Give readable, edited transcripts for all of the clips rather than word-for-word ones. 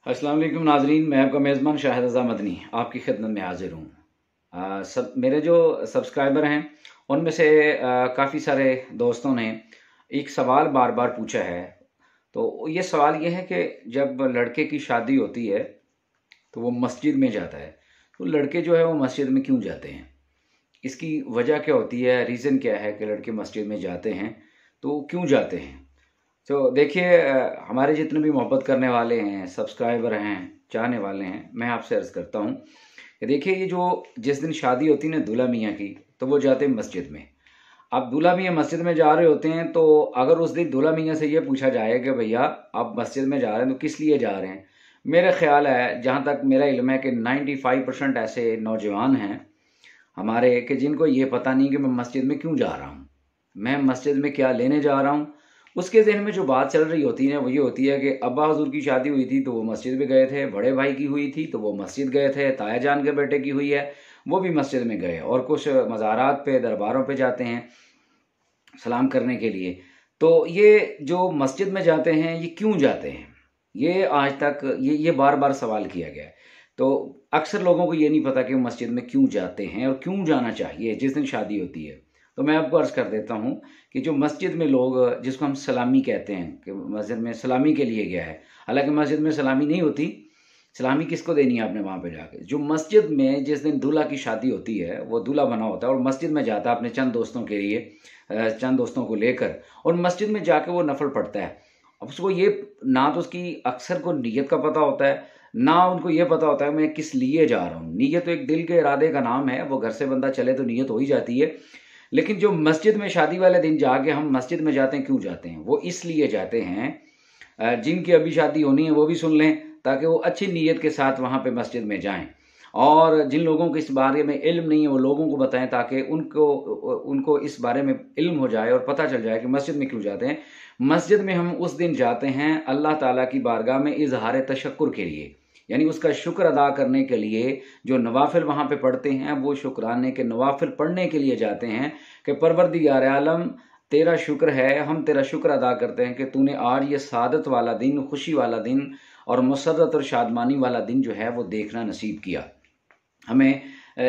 अस्सलाम वालेकुम नाजरीन, मैं आपका मेज़बान शाहिद रज़ा मदनी आपकी खिदमत में हाजिर हूँ। सब मेरे जो सब्सक्राइबर हैं उनमें से काफ़ी सारे दोस्तों ने एक सवाल बार बार पूछा है। तो ये सवाल ये है कि जब लड़के की शादी होती है तो वो मस्जिद में जाता है, तो लड़के जो है वो मस्जिद में क्यों जाते हैं? इसकी वजह क्या होती है? रीज़न क्या है कि लड़के मस्जिद में जाते हैं? तो क्यों जाते हैं? तो देखिए, हमारे जितने भी मोहब्बत करने वाले हैं, सब्सक्राइबर हैं, चाहने वाले हैं, मैं आपसे अर्ज़ करता हूँ कि देखिए, ये जो जिस दिन शादी होती है ना दूल्हा मियाँ की, तो वो जाते हैं मस्जिद में। अब दूल्हा मियाँ मस्जिद में जा रहे होते हैं, तो अगर उस दिन दूल्हा मियाँ से ये पूछा जाए कि भैया आप मस्जिद में जा रहे हैं तो किस लिए जा रहे हैं? मेरा ख़्याल है, जहाँ तक मेरा इल्म है, कि 95% ऐसे नौजवान हैं हमारे कि जिनको ये पता नहीं कि मैं मस्जिद में क्यों जा रहा हूँ, मैं मस्जिद में क्या लेने जा रहा हूँ। उसके ज़हन में जो बात चल रही होती है वो ये होती है कि अब्बा हुज़ूर की शादी हुई थी तो वो मस्जिद में गए थे, बड़े भाई की हुई थी तो वो मस्जिद गए थे, ताया जान के बेटे की हुई है वो भी मस्जिद में गए, और कुछ मज़ारात पे, दरबारों पे जाते हैं सलाम करने के लिए। तो ये जो मस्जिद में जाते हैं ये क्यों जाते हैं? ये आज तक ये बार-बार सवाल किया गया है। तो अक्सर लोगों को ये नहीं पता कि वो मस्जिद में क्यों जाते हैं और क्यों जाना चाहिए जिस दिन शादी होती है। तो मैं आपको अर्ज़ कर देता हूँ कि जो मस्जिद में लोग, जिसको हम सलामी कहते हैं, कि मस्जिद में सलामी के लिए गया है। हालाँकि मस्जिद में सलामी नहीं होती, सलामी किसको देनी है आपने वहाँ पे जाके? जो मस्जिद में जिस दिन दूल्हा की शादी होती है, वो दूल्हा बना होता है और मस्जिद में जाता है अपने चंद दोस्तों के लिए, चंद दोस्तों को लेकर, और मस्जिद में जाके वो नफ़ल पढ़ता है। अब उसको ये, ना तो उसकी अक्सर को नीयत का पता होता है, ना उनको ये पता होता है मैं किस लिए जा रहा हूँ। नीयत तो एक दिल के इरादे का नाम है, वो घर से बंदा चले तो नीयत हो ही जाती है। लेकिन जो मस्जिद में शादी वाले दिन जाके हम मस्जिद में जाते हैं, क्यों जाते हैं? वो इसलिए जाते हैं, जिनकी अभी शादी होनी है वो भी सुन लें, ताकि वो अच्छी नीयत के साथ वहाँ पे मस्जिद में जाएँ। और जिन लोगों को इस बारे में इल्म नहीं है वो लोगों को बताएँ, ताकि उनको इस बारे में इल्म हो जाए और पता चल जाए कि मस्जिद में क्यों जाते हैं। मस्जिद में हम उस दिन जाते हैं अल्लाह ताला की बारगाह में इज़हार तशक्कुर के लिए, यानी उसका शुक्र अदा करने के लिए। जो नवाफ़िल वहाँ पे पढ़ते हैं वो शुक्राने के नवाफ़िल पढ़ने के लिए जाते हैं कि परवरदिगार आलम, तेरा शुक्र है, हम तेरा शुक्र अदा करते हैं कि तूने आज ये सादत वाला दिन, खुशी वाला दिन और मुसर्रत और शादमानी वाला दिन जो है वो देखना नसीब किया। हमें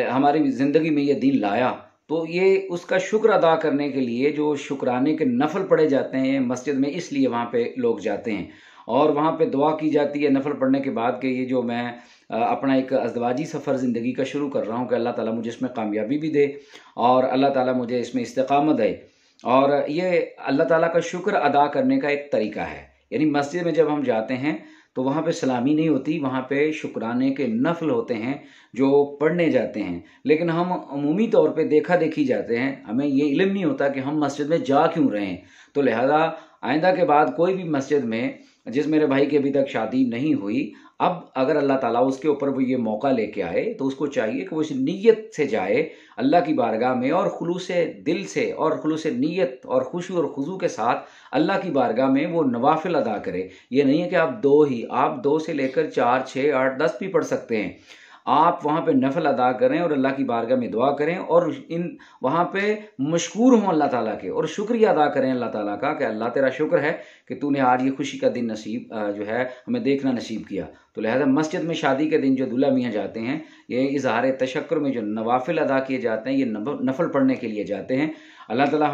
हमारी ज़िंदगी में ये दिन लाया, तो ये उसका शुक्र अदा करने के लिए जो शुक्राने के नफ़ल पढ़े जाते हैं मस्जिद में, इसलिए वहाँ पे लोग जाते हैं। और वहाँ पे दुआ की जाती है नफ़ल पढ़ने के बाद कि ये जो मैं अपना एक अज़दवाजी सफ़र ज़िंदगी का शुरू कर रहा हूँ, कि अल्लाह ताला मुझे इसमें कामयाबी भी दे और अल्लाह ताला मुझे इसमें इस्तिक़ामत दे। और ये अल्लाह ताला का शुक्र अदा करने का एक तरीका है। यानी मस्जिद में जब हम जाते हैं तो वहाँ पे सलामी नहीं होती, वहाँ पे शुक्राने के नफ़ल होते हैं जो पढ़ने जाते हैं। लेकिन हम अमूमी तौर पे देखा-देखी जाते हैं, हमें ये इल्म नहीं होता कि हम मस्जिद में जा क्यों रहे हैं। तो लिहाज़ा आइंदा के बाद कोई भी मस्जिद में, जिस मेरे भाई की अभी तक शादी नहीं हुई, अब अगर अल्लाह ताला उसके ऊपर वो ये मौका लेके आए तो उसको चाहिए कि वो इस नीयत से जाए अल्लाह की बारगाह में, और खुलूसे दिल से और खुलूसे नीयत और खुशू और खुजू के साथ अल्लाह की बारगाह में वो नवाफिल अदा करे। ये नहीं है कि आप 2 से लेकर 4, 6, 8, 10 भी पढ़ सकते हैं। आप वहाँ पे नफ़ल अदा करें और अल्लाह की बारगाह में दुआ करें, और इन वहाँ पे मशकूर हों अल्लाह ताला के, और शुक्रिया अदा करें अल्लाह ताला का कि अल्लाह तेरा शुक्र है कि तूने आज ये खुशी का दिन नसीब जो है हमें देखना नसीब किया। तो लिहाजा मस्जिद में शादी के दिन जो दूल्हा मियाँ जाते हैं, ये इज़हार तशक्कुर में जो नवाफिल अदा किए जाते हैं, ये नफ़ल पढ़ने के लिए जाते हैं। अल्लाह ताला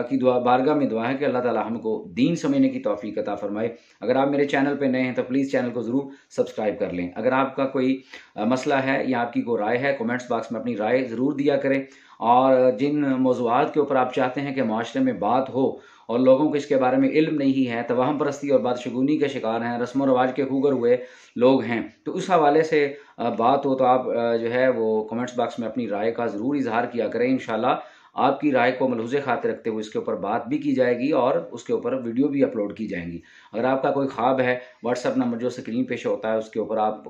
की दुआ बारगाह में दुआ है कि अल्लाह ताला हमको दीन समझने की तौफ़ीक अता फ़रमाए। अगर आप मेरे चैनल पे नए हैं तो प्लीज़ चैनल को ज़रूर सब्सक्राइब कर लें। अगर आपका कोई मसला है या आपकी कोई राय है, कमेंट्स बॉक्स में अपनी राय ज़रूर दिया करें। और जिन मौज़ूआत के ऊपर आप चाहते हैं कि माशरे में बात हो और लोगों को इसके बारे में इल्म नहीं है, तवाहम परस्ती और बादशगुनी के शिकार हैं, रस्म व रवाज के खूगर हुए लोग हैं, तो उस हवाले से बात हो तो आप जो है वो कमेंट्स बॉक्स में अपनी राय का ज़रूर इजहार किया करें। इंशाल्लाह आपकी राय को मलहूज़े खातिर रखते हुए इसके ऊपर बात भी की जाएगी और उसके ऊपर वीडियो भी अपलोड की जाएंगी। अगर आपका कोई ख्वाब है, व्हाट्सएप नंबर जो स्क्रीन पे शो होता है उसके ऊपर आप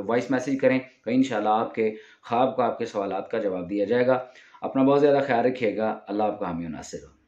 वॉइस मैसेज करें, तो इंशाल्लाह आपके ख्वाब का, आपके सवालात का जवाब दिया जाएगा। अपना बहुत ज़्यादा ख्याल रखिएगा। अल्लाह आपका हामी नासिर हो।